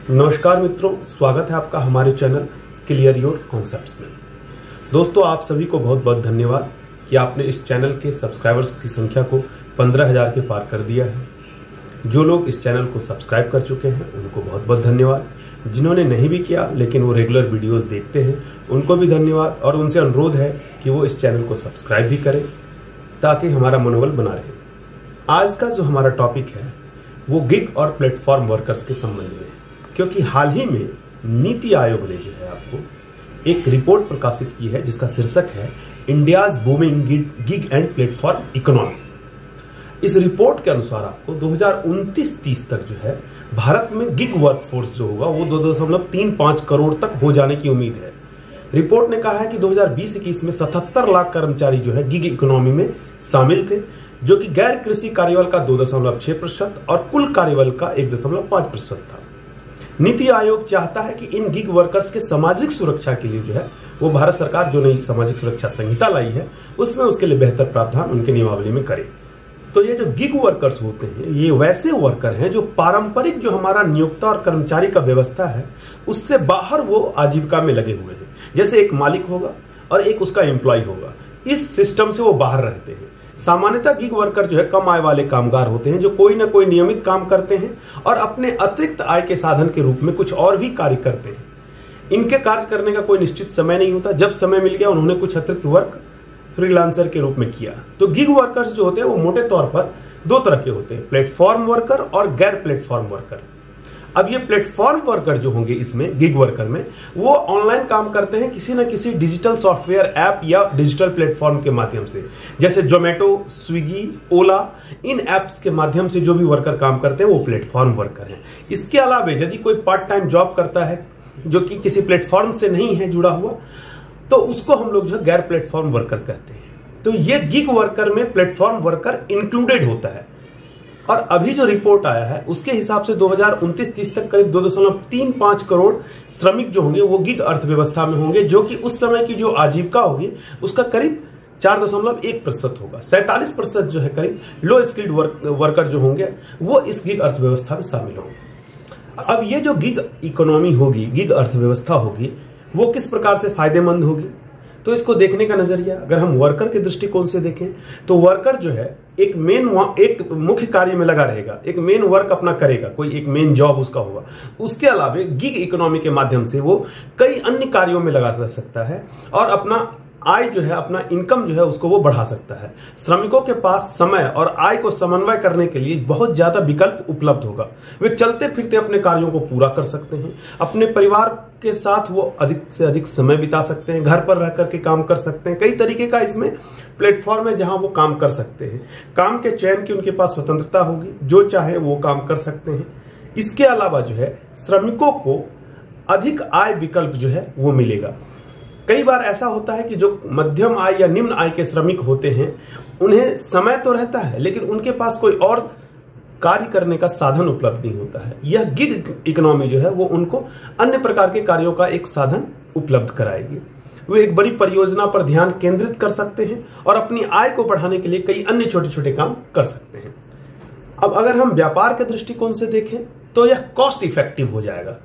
नमस्कार मित्रों, स्वागत है आपका हमारे चैनल क्लियर योर कॉन्सेप्ट्स में। दोस्तों, आप सभी को बहुत बहुत धन्यवाद कि आपने इस चैनल के सब्सक्राइबर्स की संख्या को 15,000 के पार कर दिया है। जो लोग इस चैनल को सब्सक्राइब कर चुके हैं उनको बहुत बहुत धन्यवाद। जिन्होंने नहीं भी किया लेकिन वो रेगुलर वीडियोस देखते हैं उनको भी धन्यवाद, और उनसे अनुरोध है कि वो इस चैनल को सब्सक्राइब भी करें ताकि हमारा मनोबल बना रहे। आज का जो हमारा टॉपिक है वो गिग और प्लेटफॉर्म वर्कर्स के संबंध में है, क्योंकि हाल ही में नीति आयोग ने जो है आपको एक रिपोर्ट प्रकाशित की है जिसका शीर्षक है India's booming gig and platform economy. इस रिपोर्ट के अनुसार आपको 2029-30 तक जो है भारत में गिग वर्कफोर्स जो होगा वो 2.35 करोड़ तक हो जाने की उम्मीद है। रिपोर्ट ने कहा है कि 2020-21 में 77 लाख कर्मचारी जो है गिग इकोनॉमी में शामिल थे, जो कि गैर कृषि कार्यबल का 2.6% और कुल कार्यबल का 1.5% था। नीति आयोग चाहता है कि इन गिग वर्कर्स के सामाजिक सुरक्षा के लिए जो है वो भारत सरकार जो नई सामाजिक सुरक्षा संहिता लाई है उसमें उसके लिए बेहतर प्रावधान उनके नियमावली में करे। तो ये जो गिग वर्कर्स होते हैं ये वैसे वर्कर हैं जो पारंपरिक जो हमारा नियोक्ता और कर्मचारी का व्यवस्था है उससे बाहर वो आजीविका में लगे हुए हैं। जैसे एक मालिक होगा और एक उसका एम्प्लॉय होगा, इस सिस्टम से वो बाहर रहते हैं। सामान्यतः गिग वर्कर जो है कम आय वाले कामगार होते हैं जो कोई ना कोई नियमित काम करते हैं और अपने अतिरिक्त आय के साधन के रूप में कुछ और भी कार्य करते हैं। इनके कार्य करने का कोई निश्चित समय नहीं होता, जब समय मिल गया उन्होंने कुछ अतिरिक्त वर्क फ्रीलांसर के रूप में किया। तो गिग वर्कर्स जो होते हैं वो मोटे तौर पर दो तरह के होते हैं, प्लेटफॉर्म वर्कर और गैर प्लेटफॉर्म वर्कर। अब ये प्लेटफॉर्म वर्कर जो होंगे इसमें गिग वर्कर में वो ऑनलाइन काम करते हैं किसी न किसी डिजिटल सॉफ्टवेयर ऐप या डिजिटल प्लेटफॉर्म के माध्यम से, जैसे जोमेटो, स्विगी, ओला। इन एप्स के माध्यम से जो भी वर्कर काम करते हैं वो प्लेटफॉर्म वर्कर हैं। इसके अलावा यदि कोई पार्ट टाइम जॉब करता है जो कि किसी प्लेटफॉर्म से नहीं है जुड़ा हुआ तो उसको हम लोग जो है गैर प्लेटफॉर्म वर्कर कहते हैं। तो ये गिग वर्कर में प्लेटफॉर्म वर्कर इंक्लूडेड होता है। और अभी जो रिपोर्ट आया है उसके हिसाब से 2029-30 तक करीब 2.35 करोड़ श्रमिक जो होंगे वो गिग अर्थव्यवस्था में होंगे, जो कि उस समय की जो आजीविका होगी उसका करीब 4.1% होगा। 47% जो है करीब लो स्किल्ड वर्कर जो होंगे वो इस गिग अर्थव्यवस्था में शामिल होंगे। अब ये जो गिग इकोनॉमी होगी, गिग अर्थव्यवस्था होगी, वो किस प्रकार से फायदेमंद होगी, तो इसको देखने का नजरिया अगर हम वर्कर के दृष्टिकोण से देखें तो वर्कर जो है एक मुख्य कार्य में लगा रहेगा, एक मेन वर्क अपना करेगा, कोई एक मेन जॉब उसका होगा। उसके अलावा गिग इकोनॉमी के माध्यम से वो कई अन्य कार्यों में लगा रह सकता है और अपना आय जो है, अपना इनकम जो है उसको वो बढ़ा सकता है। श्रमिकों के पास समय और आय को समन्वय करने के लिए बहुत ज्यादा विकल्प उपलब्ध होगा। वे चलते फिरते अपने कार्यों को पूरा कर सकते हैं, अपने परिवार के साथ वो अधिक से अधिक समय बिता सकते हैं, घर पर रह करके काम कर सकते हैं। कई तरीके का इसमें प्लेटफॉर्म है जहां वो काम कर सकते हैं। काम के चयन की उनके पास स्वतंत्रता होगी, जो चाहे वो काम कर सकते हैं। इसके अलावा जो है श्रमिकों को अधिक आय विकल्प जो है वो मिलेगा। कई बार ऐसा होता है कि जो मध्यम आय या निम्न आय के श्रमिक होते हैं उन्हें समय तो रहता है लेकिन उनके पास कोई और कार्य करने का साधन उपलब्ध नहीं होता है। यह गिग इकोनॉमी जो है वो उनको अन्य प्रकार के कार्यों का एक साधन उपलब्ध कराएगी। वे एक बड़ी परियोजना पर ध्यान केंद्रित कर सकते हैं और अपनी आय को बढ़ाने के लिए कई अन्य छोटे छोटे काम कर सकते हैं। अब अगर हम व्यापार के दृष्टिकोण से देखें तो यह कॉस्ट इफेक्टिव हो जाएगा।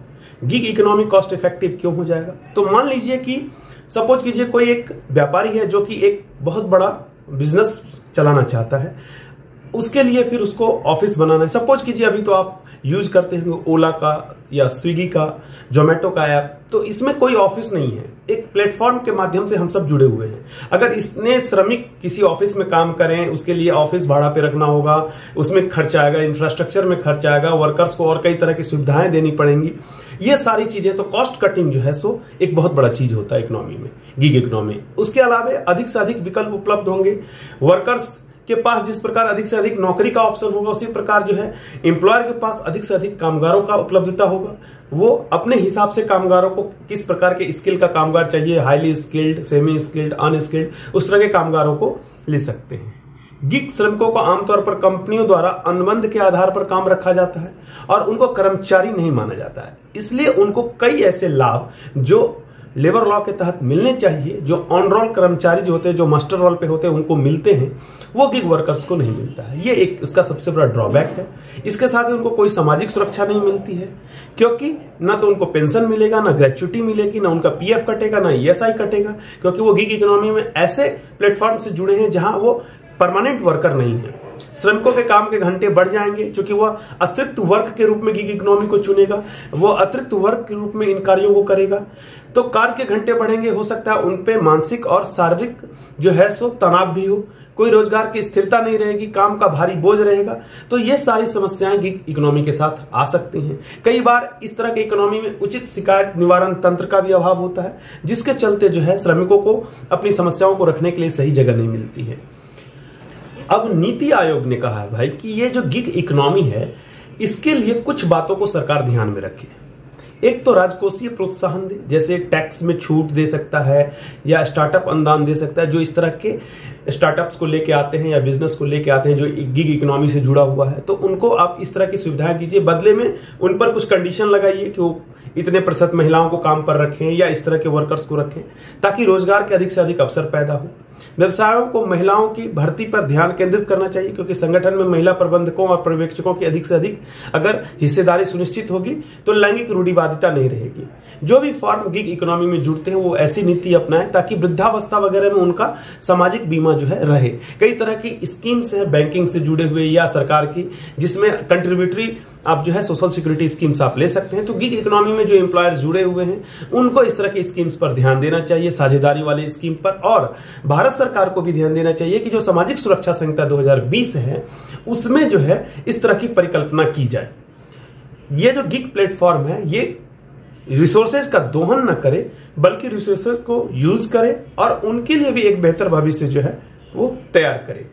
गिग इकोनॉमी कॉस्ट इफेक्टिव क्यों हो जाएगा? तो मान लीजिए कि सपोज कीजिए कोई एक व्यापारी है जो कि एक बहुत बड़ा बिजनेस चलाना चाहता है, उसके लिए फिर उसको ऑफिस बनाना है। सपोज कीजिए अभी तो आप यूज करते हैं ओला का या स्विगी का, जोमेटो का ऐप, तो इसमें कोई ऑफिस नहीं है, एक प्लेटफॉर्म के माध्यम से हम सब जुड़े हुए हैं। अगर इसने श्रमिक किसी ऑफिस में काम करें उसके लिए ऑफिस भाड़ा पे रखना होगा, उसमें खर्च आएगा, इंफ्रास्ट्रक्चर में खर्च आएगा, वर्कर्स को और कई तरह की सुविधाएं देनी पड़ेंगी। ये सारी चीजें, तो कॉस्ट कटिंग जो है सो एक बहुत बड़ा चीज होता है इकोनॉमी में, गिग इकोनॉमी। उसके अलावा अधिक से अधिक विकल्प उपलब्ध होंगे। वर्कर्स के पास जिस प्रकार अधिक से अधिक नौकरी का ऑप्शन होगा उसी प्रकार जो है एम्प्लॉयर के पास अधिक से अधिक कामगारों का उपलब्धता होगा। वो अपने हिसाब से कामगारों को किस प्रकार के स्किल का कामगार चाहिए, highly skilled, semi skilled, unskilled, उस तरह के कामगारों को ले सकते हैं। गिग श्रमिकों को आमतौर पर कंपनियों द्वारा अनुबंध के आधार पर काम रखा जाता है और उनको कर्मचारी नहीं माना जाता है, इसलिए उनको कई ऐसे लाभ जो लेबर लॉ के तहत मिलने चाहिए, जो ऑन रोल कर्मचारी जो होते हैं, जो मास्टर रोल पे होते हैं, उनको मिलते हैं, वो गिग वर्कर्स को नहीं मिलता है। ये एक इसका सबसे बड़ा ड्रॉबैक है। इसके साथ ही उनको कोई सामाजिक सुरक्षा नहीं मिलती है, क्योंकि ना तो उनको पेंशन मिलेगा, ना ग्रेच्युटी मिलेगी, ना उनका पीएफ कटेगा, ना ईएसआई कटेगा, क्योंकि वो गिग इकोनॉमी में ऐसे प्लेटफॉर्म से जुड़े हैं जहां वो परमानेंट वर्कर नहीं है। श्रमिकों के काम के घंटे बढ़ जाएंगे, क्योंकि वह अतिरिक्त वर्क के रूप में गिग इकोनॉमी को चुनेगा, वो अतिरिक्त वर्क के रूप में इन कार्यों को करेगा, तो कार्य के घंटे बढ़ेंगे। हो सकता है उन पे मानसिक और शारीरिक जो है सो तनाव भी हो, कोई रोजगार की स्थिरता नहीं रहेगी, काम का भारी बोझ रहेगा। तो ये सारी समस्याएं गिग इकोनॉमी के साथ आ सकती हैं। कई बार इस तरह के इकोनॉमी में उचित शिकायत निवारण तंत्र का भी अभाव होता है, जिसके चलते जो है श्रमिकों को अपनी समस्याओं को रखने के लिए सही जगह नहीं मिलती है। अब नीति आयोग ने कहा है भाई कि ये जो गिग इकोनॉमी है, इसके लिए कुछ बातों को सरकार ध्यान में रखे। एक तो राजकोषीय प्रोत्साहन दे, जैसे टैक्स में छूट दे सकता है या स्टार्टअप अनुदान दे सकता है, जो इस तरह के स्टार्टअप्स को लेके आते हैं या बिजनेस को लेके आते हैं जो गिग इकोनॉमी से जुड़ा हुआ है, तो उनको आप इस तरह की सुविधाएं दीजिए। बदले में उन पर कुछ कंडीशन लगाइए कि वो इतने प्रतिशत महिलाओं को काम पर रखें या इस तरह के वर्कर्स को रखें, ताकि रोजगार के अधिक से अधिक अवसर पैदा हो। व्यवसायों को महिलाओं की भर्ती पर ध्यान केंद्रित करना चाहिए, क्योंकि संगठन में महिला प्रबंधकों और पर्यवेक्षकों की अधिक से अधिक अगर हिस्सेदारी सुनिश्चित होगी तो लैंगिक रूढ़िवादिता नहीं रहेगी। जो भी फर्म गिग इकोनॉमी में जुड़ते हैं वो ऐसी नीति अपनाएं ताकि वृद्धावस्था वगैरह में उनका सामाजिक बीमा जो है रहे। कई तरह की स्कीम्स है बैंकिंग से जुड़े हुए या सरकार की, जिसमें कंट्रीब्यूटरी आप जो है सोशल सिक्योरिटी स्कीम्स आप ले सकते हैं। तो गिग इकोनॉमी में जो एम्प्लॉयर्स जुड़े हुए हैं उनको इस तरह की स्कीम्स पर ध्यान देना चाहिए, साझेदारी वाले स्कीम पर। और भारत सरकार को भी ध्यान देना चाहिए कि जो सामाजिक सुरक्षा संहिता 2020 है उसमें जो है इस तरह की परिकल्पना की जाए। ये जो गिग प्लेटफॉर्म है ये रिसोर्सेज का दोहन न करे, बल्कि रिसोर्सेज को यूज करे और उनके लिए भी एक बेहतर भविष्य जो है वो तैयार करे।